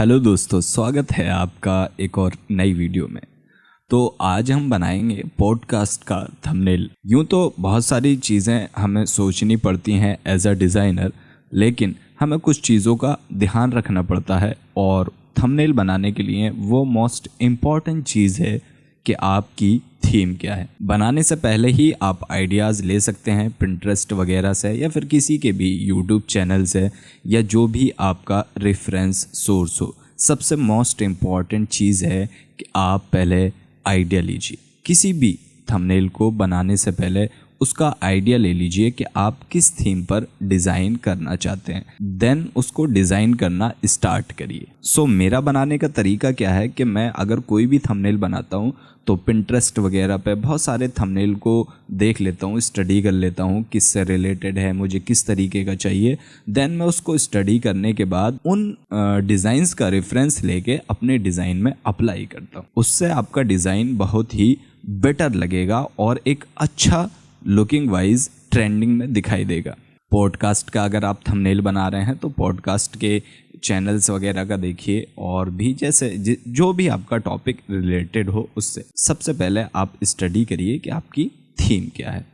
Hello दोस्तों, स्वागत है आपका एक और नई वीडियो में। तो आज हम बनाएंगे पॉडकास्ट का थंबनेल। यूँ तो बहुत सारी चीज़ें हमें सोचनी पड़ती हैं एज अ डिज़ाइनर, लेकिन हमें कुछ चीज़ों का ध्यान रखना पड़ता है और थंबनेल बनाने के लिए वो मोस्ट इम्पॉर्टेंट चीज़ है कि आपकी थीम क्या है। बनाने से पहले ही आप आइडियाज़ ले सकते हैं पिंटरेस्ट वगैरह से या फिर किसी के भी यूट्यूब चैनल से या जो भी आपका रेफरेंस सोर्स हो। सबसे मोस्ट इम्पॉर्टेंट चीज़ है कि आप पहले आइडिया लीजिए। किसी भी थंबनेल को बनाने से पहले उसका आइडिया ले लीजिए कि आप किस थीम पर डिज़ाइन करना चाहते हैं, देन उसको डिज़ाइन करना स्टार्ट करिए। सो मेरा बनाने का तरीका क्या है कि मैं अगर कोई भी थंबनेल बनाता हूँ तो पिंटरेस्ट वगैरह पे बहुत सारे थंबनेल को देख लेता हूँ, स्टडी कर लेता हूँ किससे रिलेटेड है, मुझे किस तरीके का चाहिए। देन मैं उसको स्टडी करने के बाद उन डिज़ाइंस का रेफरेंस लेके अपने डिज़ाइन में अप्लाई करता हूँ। उससे आपका डिज़ाइन बहुत ही बेटर लगेगा और एक अच्छा लुकिंग वाइज ट्रेंडिंग में दिखाई देगा। पॉडकास्ट का अगर आप थंबनेल बना रहे हैं तो पॉडकास्ट के चैनल्स वगैरह का देखिए, और भी जैसे जो भी आपका टॉपिक रिलेटेड हो उससे सबसे पहले आप स्टडी करिए कि आपकी थीम क्या है।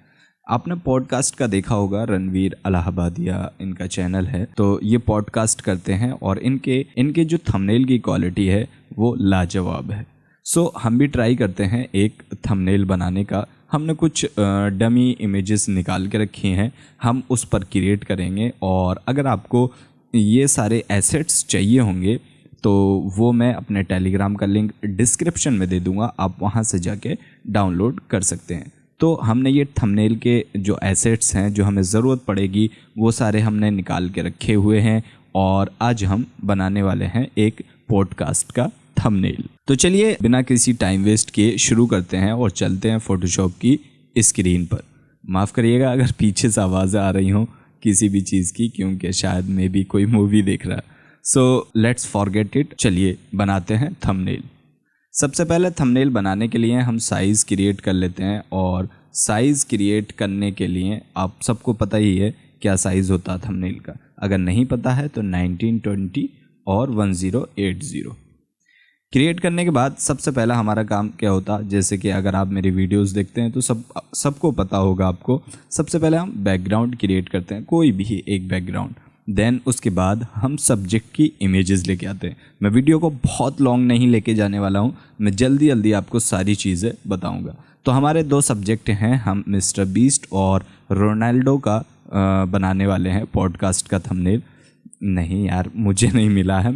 आपने पॉडकास्ट का देखा होगा, रणवीर अलाहाबादिया इनका चैनल है, तो ये पॉडकास्ट करते हैं और इनके जो थंबनेल की क्वालिटी है वो लाजवाब है। सो हम भी ट्राई करते हैं एक थंबनेल बनाने का। हमने कुछ डमी इमेजेस निकाल के रखी हैं, हम उस पर क्रिएट करेंगे। और अगर आपको ये सारे एसेट्स चाहिए होंगे तो वो मैं अपने टेलीग्राम का लिंक डिस्क्रिप्शन में दे दूंगा, आप वहाँ से जाके डाउनलोड कर सकते हैं। तो हमने ये थंबनेल के जो एसेट्स हैं जो हमें ज़रूरत पड़ेगी वो सारे हमने निकाल के रखे हुए हैं, और आज हम बनाने वाले हैं एक पॉडकास्ट का थंबनेल। तो चलिए बिना किसी टाइम वेस्ट किए शुरू करते हैं और चलते हैं फोटोशॉप की स्क्रीन पर। माफ़ करिएगा अगर पीछे से आवाज़ें आ रही हों किसी भी चीज़ की, क्योंकि शायद मे भी कोई मूवी देख रहा है। सो लेट्स फॉरगेट इट, चलिए बनाते हैं थंबनेल। सबसे पहले थंबनेल बनाने के लिए हम साइज़ क्रिएट कर लेते हैं, और साइज़ क्रिएट करने के लिए आप सबको पता ही है क्या साइज़ होता है थंबनेल का। अगर नहीं पता है तो 1920 और 1080। क्रिएट करने के बाद सबसे पहला हमारा काम क्या होता, जैसे कि अगर आप मेरी वीडियोस देखते हैं तो सबको पता होगा आपको, सबसे पहले हम बैकग्राउंड क्रिएट करते हैं, कोई भी एक बैकग्राउंड। देन उसके बाद हम सब्जेक्ट की इमेजेस लेके आते हैं। मैं वीडियो को बहुत लॉन्ग नहीं लेके जाने वाला हूँ, मैं जल्दी जल्दी आपको सारी चीज़ें बताऊँगा। तो हमारे दो सब्जेक्ट हैं, हम मिस्टर बीस्ट और रोनाल्डो का बनाने वाले हैं पॉडकास्ट का थंबनेल। नहीं यार, मुझे नहीं मिला है,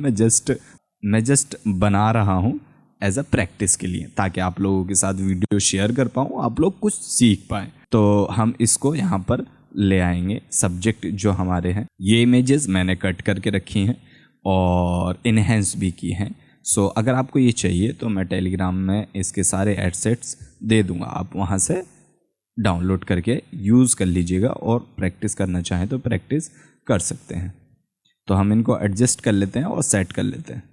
मैं जस्ट बना रहा हूँ एज अ प्रैक्टिस के लिए, ताकि आप लोगों के साथ वीडियो शेयर कर पाऊँ, आप लोग कुछ सीख पाएँ। तो हम इसको यहाँ पर ले आएंगे। सब्जेक्ट जो हमारे हैं, ये इमेजेस मैंने कट करके रखी हैं और इन्हेंस भी की हैं। सो अगर आपको ये चाहिए तो मैं टेलीग्राम में इसके सारे एडसेट्स दे दूँगा, आप वहाँ से डाउनलोड करके यूज़ कर लीजिएगा, और प्रैक्टिस करना चाहें तो प्रैक्टिस कर सकते हैं। तो हम इनको एडजस्ट कर लेते हैं और सेट कर लेते हैं।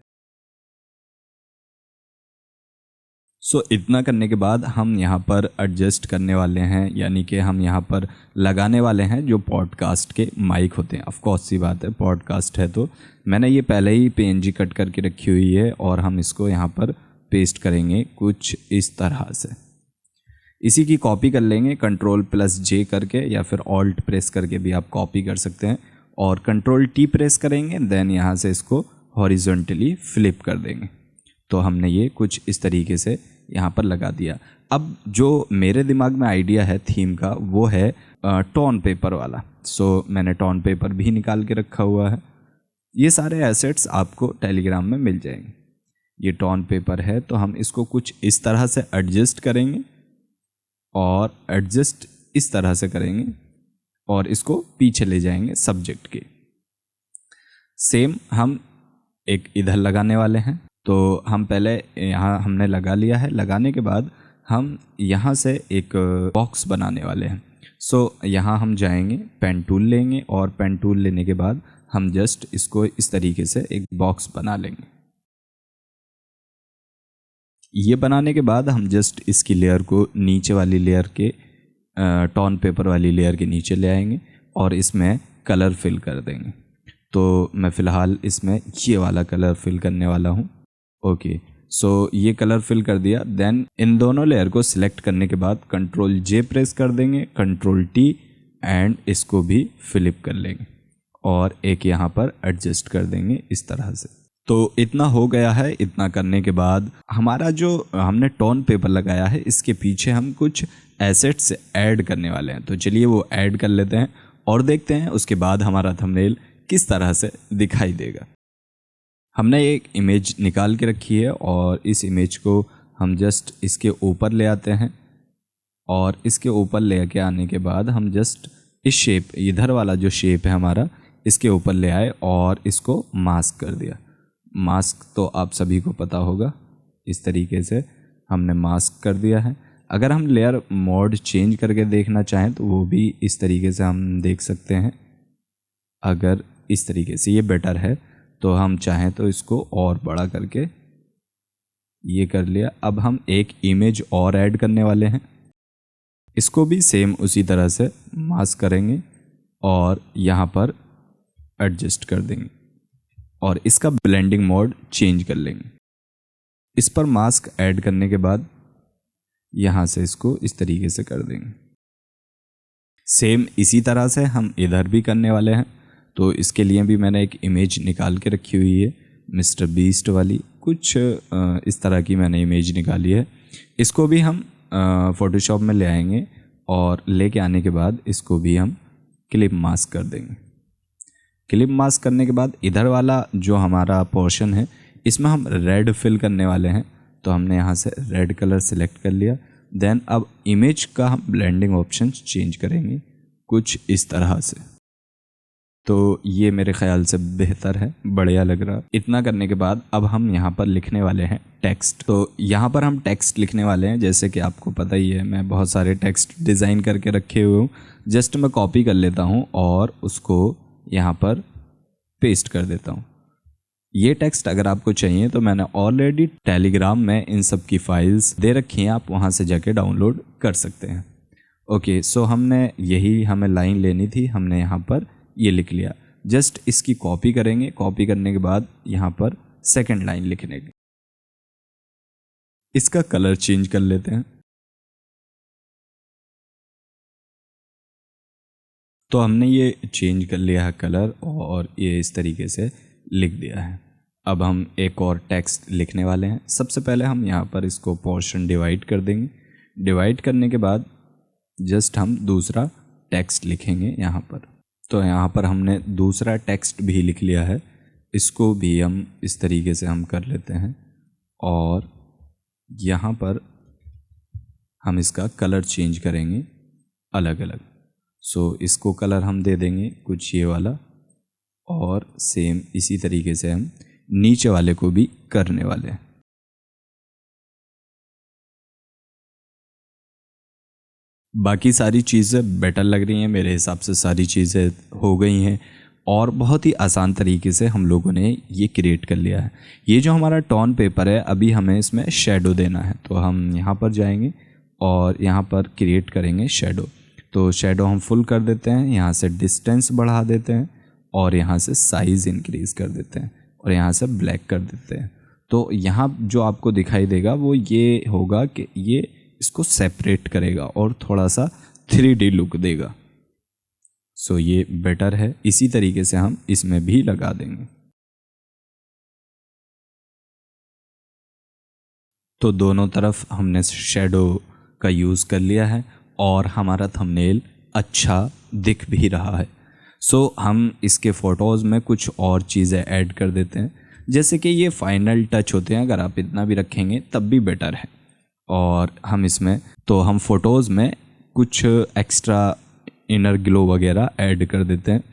सो इतना करने के बाद हम यहाँ पर एडजस्ट करने वाले हैं, यानी कि हम यहाँ पर लगाने वाले हैं जो पॉडकास्ट के माइक होते हैं। ऑफ कोर्स सी बात है, पॉडकास्ट है तो मैंने ये पहले ही PNG कट करके रखी हुई है, और हम इसको यहाँ पर पेस्ट करेंगे कुछ इस तरह से। इसी की कॉपी कर लेंगे Ctrl+J करके, या फिर Alt प्रेस करके भी आप कॉपी कर सकते हैं, और Ctrl+T प्रेस करेंगे। देन यहाँ से इसको हॉरिजॉन्टली फ्लिप कर देंगे। तो हमने ये कुछ इस तरीके से यहाँ पर लगा दिया। अब जो मेरे दिमाग में आइडिया है थीम का वो है टोन पेपर वाला। सो मैंने टोन पेपर भी निकाल के रखा हुआ है। ये सारे एसेट्स आपको टेलीग्राम में मिल जाएंगे। ये टोन पेपर है तो हम इसको कुछ इस तरह से एडजस्ट करेंगे, और एडजस्ट इस तरह से करेंगे, और इसको पीछे ले जाएंगे सब्जेक्ट के। सेम हम एक इधर लगाने वाले हैं। तो हम पहले यहाँ हमने लगा लिया है। लगाने के बाद हम यहाँ से एक बॉक्स बनाने वाले हैं। सो यहाँ हम जाएंगे, पेन टूल लेंगे, और पेन टूल लेने के बाद हम जस्ट इसको इस तरीके से एक बॉक्स बना लेंगे। ये बनाने के बाद हम जस्ट इसकी लेयर को नीचे वाली लेयर के टोन पेपर वाली लेयर के नीचे ले आएंगे, और इसमें कलर फिल कर देंगे। तो मैं फ़िलहाल इसमें ये वाला कलर फिल करने वाला हूँ। ओके, सो ये कलर फिल कर दिया। देन इन दोनों लेयर को सिलेक्ट करने के बाद कंट्रोल जे प्रेस कर देंगे, कंट्रोल टी, एंड इसको भी फ्लिप कर लेंगे और एक यहाँ पर एडजस्ट कर देंगे इस तरह से। तो इतना हो गया है। इतना करने के बाद हमारा जो हमने टोन पेपर लगाया है इसके पीछे हम कुछ एसेट्स ऐड करने वाले हैं। तो चलिए वो ऐड कर लेते हैं और देखते हैं उसके बाद हमारा थंबनेल किस तरह से दिखाई देगा। हमने एक इमेज निकाल के रखी है और इस इमेज को हम जस्ट इसके ऊपर ले आते हैं और इसके ऊपर ले के आने के बाद हम जस्ट इस शेप, इधर वाला जो शेप है हमारा, इसके ऊपर ले आए और इसको मास्क कर दिया। मास्क तो आप सभी को पता होगा, इस तरीके से हमने मास्क कर दिया है। अगर हम लेयर मोड चेंज करके देखना चाहें तो वो भी इस तरीके से हम देख सकते हैं। अगर इस तरीके से ये बेटर है तो हम चाहें तो इसको और बड़ा करके ये कर लिया। अब हम एक इमेज और ऐड करने वाले हैं, इसको भी सेम उसी तरह से मास्क करेंगे और यहाँ पर एडजस्ट कर देंगे और इसका ब्लेंडिंग मोड चेंज कर लेंगे। इस पर मास्क ऐड करने के बाद यहाँ से इसको इस तरीके से कर देंगे। सेम इसी तरह से हम इधर भी करने वाले हैं। तो इसके लिए भी मैंने एक इमेज निकाल के रखी हुई है, मिस्टर बीस्ट वाली, कुछ इस तरह की मैंने इमेज निकाली है। इसको भी हम फ़ोटोशॉप में ले आएंगे और लेके आने के बाद इसको भी हम क्लिप मास्क कर देंगे। क्लिप मास्क करने के बाद इधर वाला जो हमारा पोर्शन है इसमें हम रेड फिल करने वाले हैं। तो हमने यहाँ से रेड कलर सेलेक्ट कर लिया। देन अब इमेज का हम ब्लेंडिंग ऑप्शन चेंज करेंगे कुछ इस तरह से। तो ये मेरे ख्याल से बेहतर है, बढ़िया लग रहा। इतना करने के बाद अब हम यहाँ पर लिखने वाले हैं टेक्स्ट। तो यहाँ पर हम टेक्स्ट लिखने वाले हैं। जैसे कि आपको पता ही है मैं बहुत सारे टेक्स्ट डिज़ाइन करके रखे हुए हूँ। जस्ट मैं कॉपी कर लेता हूँ और उसको यहाँ पर पेस्ट कर देता हूँ। ये टेक्स्ट अगर आपको चाहिए तो मैंने ऑलरेडी टेलीग्राम में इन सब की फाइल्स दे रखी हैं, आप वहाँ से जाके डाउनलोड कर सकते हैं। ओके, सो हमने यही हमें लाइन लेनी थी, हमने यहाँ पर ये लिख लिया। जस्ट इसकी कॉपी करेंगे, कॉपी करने के बाद यहाँ पर सेकंड लाइन लिखने की। इसका कलर चेंज कर लेते हैं। तो हमने ये चेंज कर लिया है कलर और ये इस तरीके से लिख दिया है। अब हम एक और टेक्स्ट लिखने वाले हैं। सबसे पहले हम यहाँ पर इसको पोर्शन डिवाइड कर देंगे। डिवाइड करने के बाद जस्ट हम दूसरा टेक्स्ट लिखेंगे यहाँ पर। तो यहाँ पर हमने दूसरा टेक्स्ट भी लिख लिया है। इसको भी हम इस तरीके से हम कर लेते हैं और यहाँ पर हम इसका कलर चेंज करेंगे अलग अलग। सो इसको कलर हम दे देंगे कुछ ये वाला और सेम इसी तरीके से हम नीचे वाले को भी करने वाले हैं। बाकी सारी चीज़ें बेटर लग रही हैं मेरे हिसाब से, सारी चीज़ें हो गई हैं और बहुत ही आसान तरीके से हम लोगों ने ये क्रिएट कर लिया है। ये जो हमारा टोन पेपर है अभी हमें इसमें शेडो देना है। तो हम यहाँ पर जाएंगे और यहाँ पर क्रिएट करेंगे शेडो। तो शेडो हम फुल कर देते हैं, यहाँ से डिस्टेंस बढ़ा देते हैं और यहाँ से साइज़ इंक्रीज़ कर देते हैं और यहाँ से ब्लैक कर देते हैं। तो यहाँ जो आपको दिखाई देगा वो ये होगा कि ये इसको सेपरेट करेगा और थोड़ा सा 3D लुक देगा। सो ये बेटर है। इसी तरीके से हम इसमें भी लगा देंगे। तो दोनों तरफ हमने शेडो का यूज़ कर लिया है और हमारा थंबनेल अच्छा दिख भी रहा है। सो हम इसके फ़ोटोज़ में कुछ और चीज़ें ऐड कर देते हैं, जैसे कि ये फाइनल टच होते हैं। अगर आप इतना भी रखेंगे तब भी बेटर है। और हम इसमें तो हम फ़ोटोज़ में कुछ एक्स्ट्रा इनर ग्लो वगैरह ऐड कर देते हैं।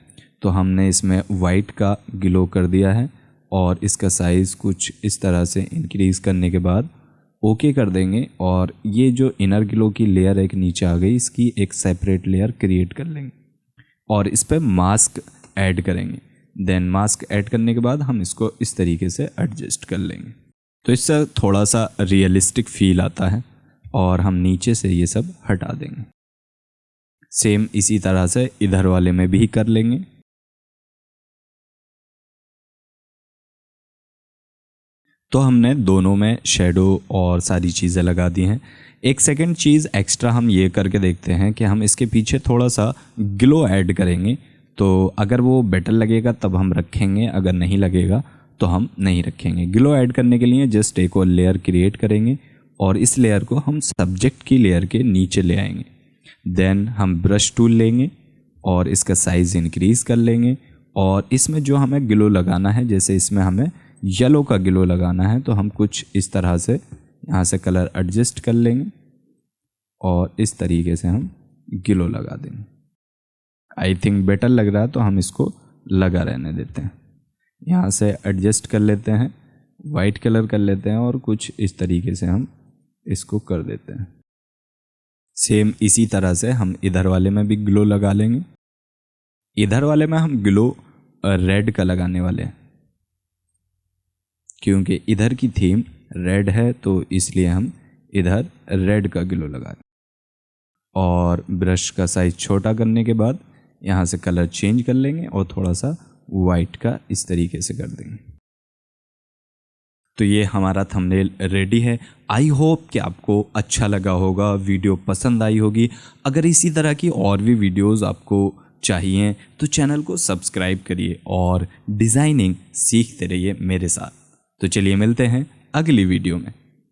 तो हमने इसमें वाइट का ग्लो कर दिया है और इसका साइज़ कुछ इस तरह से इंक्रीज़ करने के बाद ओके कर देंगे। और ये जो इनर ग्लो की लेयर एक नीचे आ गई, इसकी एक सेपरेट लेयर क्रिएट कर लेंगे और इस पर मास्क ऐड करेंगे। देन मास्क ऐड करने के बाद हम इसको इस तरीके से एडजस्ट कर लेंगे। तो इससे थोड़ा सा रियलिस्टिक फील आता है और हम नीचे से ये सब हटा देंगे। सेम इसी तरह से इधर वाले में भी कर लेंगे। तो हमने दोनों में शेडो और सारी चीज़ें लगा दी हैं। एक सेकंड चीज़ एक्स्ट्रा हम ये करके देखते हैं कि हम इसके पीछे थोड़ा सा ग्लो ऐड करेंगे, तो अगर वो बेटर लगेगा तब हम रखेंगे, अगर नहीं लगेगा तो हम नहीं रखेंगे। ग्लो ऐड करने के लिए जस्ट एक और लेयर क्रिएट करेंगे और इस लेयर को हम सब्जेक्ट की लेयर के नीचे ले आएंगे। देन हम ब्रश टूल लेंगे और इसका साइज़ इंक्रीज़ कर लेंगे और इसमें जो हमें ग्लो लगाना है, जैसे इसमें हमें येलो का ग्लो लगाना है, तो हम कुछ इस तरह से यहाँ से कलर एडजस्ट कर लेंगे और इस तरीके से हम ग्लो लगा देंगे। आई थिंक बेटर लग रहा है तो हम इसको लगा रहने देते हैं। यहाँ से एडजस्ट कर लेते हैं, वाइट कलर कर लेते हैं और कुछ इस तरीके से हम इसको कर देते हैं। सेम इसी तरह से हम इधर वाले में भी ग्लो लगा लेंगे। इधर वाले में हम ग्लो रेड का लगाने वाले हैं क्योंकि इधर की थीम रेड है, तो इसलिए हम इधर रेड का ग्लो लगाएं। और ब्रश का साइज छोटा करने के बाद यहाँ से कलर चेंज कर लेंगे और थोड़ा सा वाइट का इस तरीके से कर देंगे। तो ये हमारा थंबनेल रेडी है। आई होप कि आपको अच्छा लगा होगा, वीडियो पसंद आई होगी। अगर इसी तरह की और भी वीडियोस आपको चाहिए तो चैनल को सब्सक्राइब करिए और डिज़ाइनिंग सीखते रहिए मेरे साथ। तो चलिए मिलते हैं अगली वीडियो में।